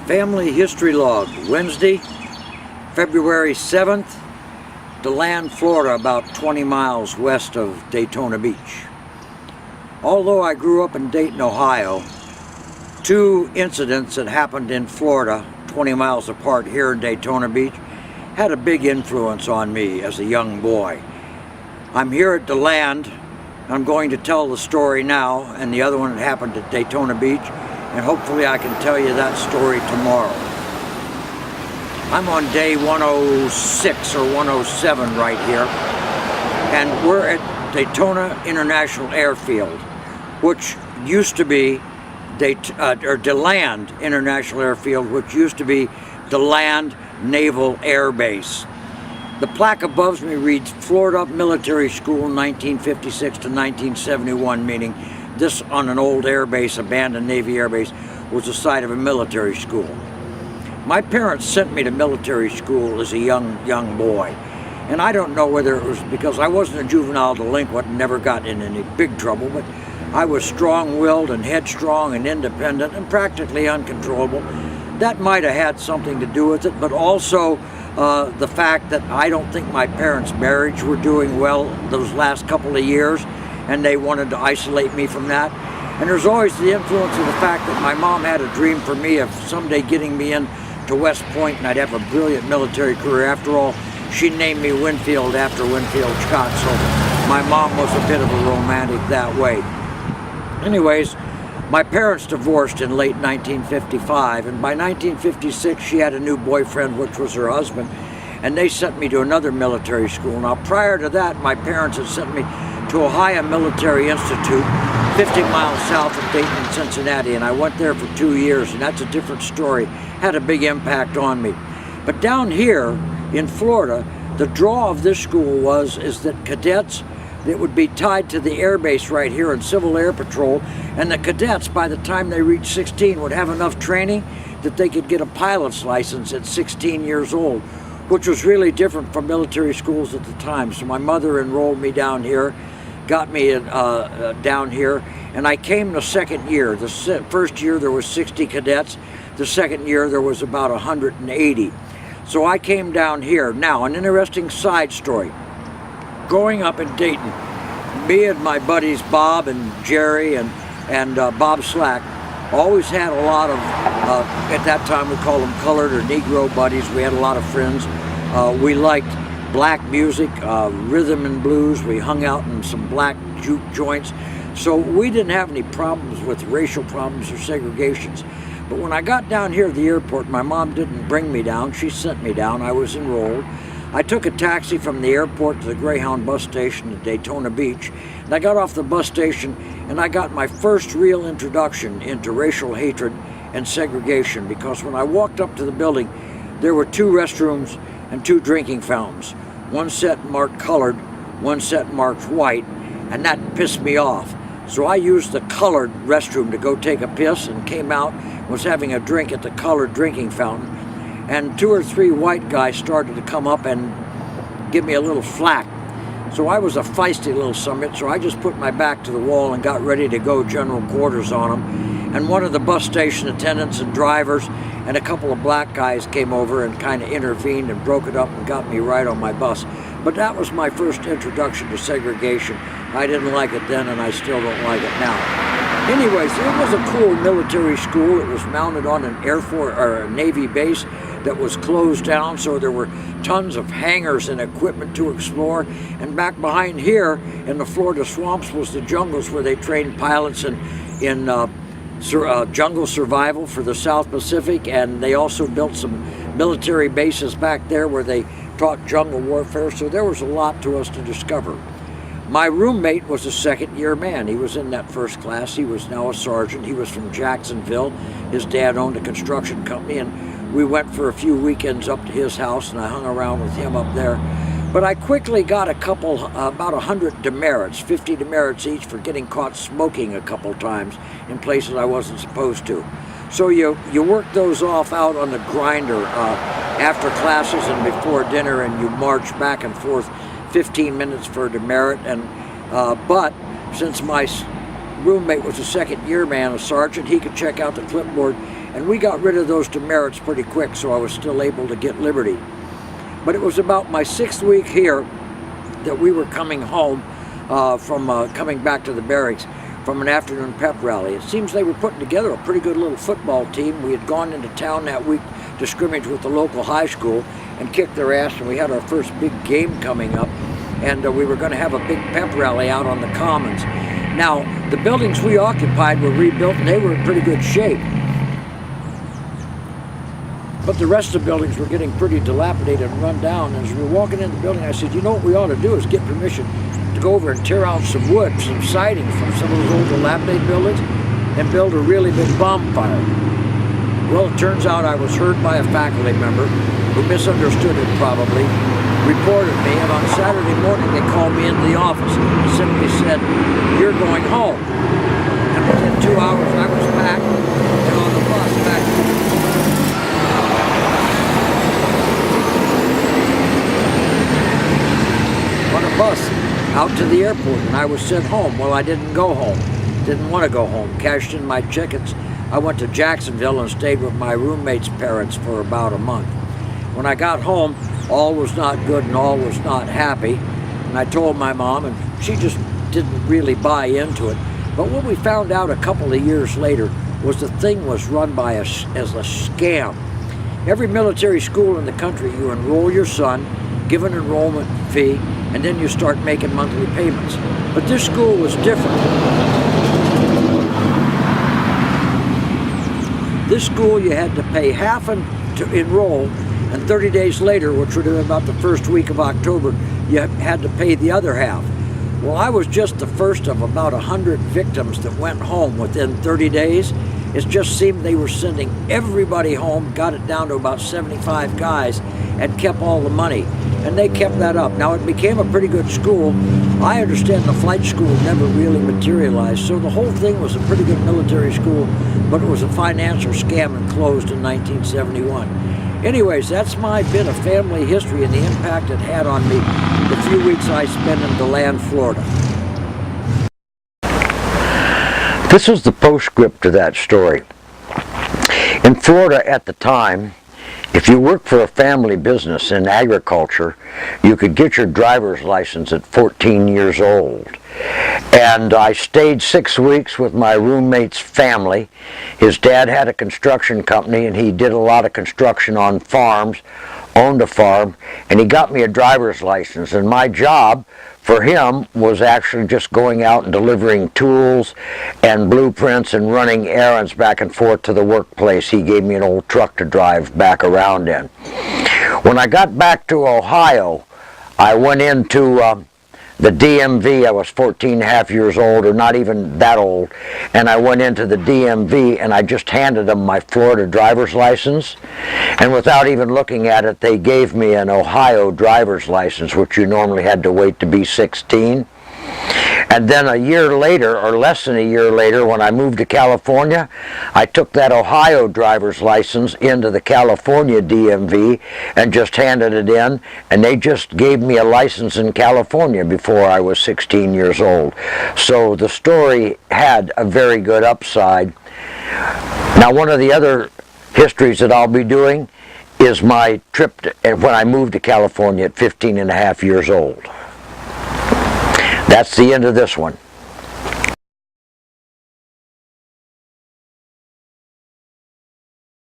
Family History Log, Wednesday, February 7th, Deland, Florida, about 20 miles west of Daytona Beach. Although I grew up in Dayton, Ohio, two incidents that happened in Florida, 20 miles apart here in Daytona Beach, had a big influence on me as a young boy. I'm here at Deland. I'm going to tell the story now, and the other one that happened at Daytona Beach, and hopefully I can tell you that story tomorrow. I'm on day 106 or 107 right here, and we're at Daytona International Airfield, which used to be Deland International Airfield, which used to be Deland Naval Air Base. The plaque above me reads Florida Military School 1956 to 1971, meaning this on an old air base, abandoned Navy air base, was the site of a military school. My parents sent me to military school as a young boy. And I don't know whether it was because I wasn't a juvenile delinquent and never got in any big trouble, but I was strong-willed and headstrong and independent and practically uncontrollable. That might have had something to do with it, but also the fact that I don't think my parents' marriage were doing well those last couple of years, and they wanted to isolate me from that. And there's always the influence of the fact that my mom had a dream for me of someday getting me in to West Point and I'd have a brilliant military career. After all, she named me Winfield after Winfield Scott, so my mom was a bit of a romantic that way. Anyways, my parents divorced in late 1955, and by 1956 she had a new boyfriend, which was her husband, and they sent me to another military school. Now, prior to that, my parents had sent me to Ohio Military Institute, 50 miles south of Dayton and Cincinnati, and I went there for 2 years, and that's a different story. Had a big impact on me. But down here in Florida, the draw of this school is that cadets that would be tied to the air base right here in Civil Air Patrol, and the cadets, by the time they reached 16, would have enough training that they could get a pilot's license at 16 years old, which was really different from military schools at the time. So my mother enrolled me down here, got me down here, and I came the second year. The first year there was 60 cadets. The second year there was about 180. So I came down here. Now, an interesting side story. Growing up in Dayton, me and my buddies Bob and Jerry and Bob Slack always had a lot of, at that time we called them colored or Negro buddies. We had a lot of friends. We liked black music, rhythm and blues. We hung out in some black juke joints. So we didn't have any problems with racial problems or segregations. But when I got down here at the airport, my mom didn't bring me down. She sent me down. I was enrolled. I took a taxi from the airport to the Greyhound bus station at Daytona Beach, and I got off the bus station and I got my first real introduction into racial hatred and segregation, because when I walked up to the building, there were 2 restrooms and 2 drinking fountains. One set marked colored, one set marked white, and that pissed me off. So I used the colored restroom to go take a piss and came out, was having a drink at the colored drinking fountain, and 2 or 3 white guys started to come up and give me a little flack. So I was a feisty little summit, so I just put my back to the wall and got ready to go general quarters on them. And one of the bus station attendants and drivers and a couple of black guys came over and kind of intervened and broke it up and got me right on my bus. But that was my first introduction to segregation. I didn't like it then, and I still don't like it now. Anyways, it was a cool military school. It was mounted on an Air Force or a Navy base that was closed down, so there were tons of hangars and equipment to explore. And back behind here in the Florida swamps was the jungles where they trained pilots in jungle survival for the South Pacific, and they also built some military bases back there where they taught jungle warfare, so there was a lot to us to discover. My roommate was a second-year man. He was in that first class. He was now a sergeant. He was from Jacksonville. His dad owned a construction company, and we went for a few weekends up to his house, and I hung around with him up there. But I quickly got about 100 demerits, 50 demerits each for getting caught smoking a couple times in places I wasn't supposed to. So you work those off out on the grinder after classes and before dinner, and you march back and forth 15 minutes for a demerit. And but since my roommate was a second-year man, a sergeant. He could check out the clipboard, and we got rid of those demerits pretty quick, so I was still able to get liberty. But it was about my 6th week here that we were coming home from coming back to the barracks from an afternoon pep rally. It seems they were putting together a pretty good little football team. We had gone into town that week to scrimmage with the local high school and kicked their ass, and we had our first big game coming up, and we were going to have a big pep rally out on the commons. Now, the buildings we occupied were rebuilt, and they were in pretty good shape. But the rest of the buildings were getting pretty dilapidated and run down. And as we were walking in the building, I said, you know what we ought to do is get permission to go over and tear out some wood, some siding from some of those old dilapidated buildings, and build a really big bonfire. Well, it turns out I was heard by a faculty member who misunderstood it probably, reported me, and on Saturday morning they called me into the office and simply said, you're going home. And within 2 hours I was back and on the bus back on a bus out to the airport, and I was sent home. Well, I didn't go home. Didn't want to go home. Cashed in my tickets. I went to Jacksonville and stayed with my roommate's parents for about a month. When I got home, all was not good and all was not happy. And I told my mom, and she just didn't really buy into it. But what we found out a couple of years later was the thing was run by us as a scam. Every military school in the country, you enroll your son, give an enrollment fee, and then you start making monthly payments. But this school was different. This school you had to pay half to enroll, and 30 days later, which would have been about the first week of October, you had to pay the other half. Well, I was just the first of about 100 victims that went home within 30 days. It just seemed they were sending everybody home, got it down to about 75 guys, and kept all the money. And they kept that up. Now, it became a pretty good school. I understand the flight school never really materialized, so the whole thing was a pretty good military school, but it was a financial scam and closed in 1971. Anyways, that's my bit of family history and the impact it had on me the few weeks I spent in Deland, Florida. This is the postscript to that story. In Florida at the time, if you worked for a family business in agriculture, you could get your driver's license at 14 years old. And I stayed 6 weeks with my roommate's family. His dad had a construction company, and he did a lot of construction on farms, owned a farm, and he got me a driver's license. And my job for him was actually just going out and delivering tools and blueprints and running errands back and forth to the workplace. He gave me an old truck to drive back around in. When I got back to Ohio, I went into the DMV. I was 14 and a half years old, or not even that old, and I went into the DMV and I just handed them my Florida driver's license, and without even looking at it, they gave me an Ohio driver's license, which you normally had to wait to be 16. And then a year later, or less than a year later, when I moved to California, I took that Ohio driver's license into the California DMV and just handed it in, and they just gave me a license in California before I was 16 years old. So the story had a very good upside. Now, one of the other histories that I'll be doing is my trip when I moved to California at 15 and a half years old. That's the end of this one.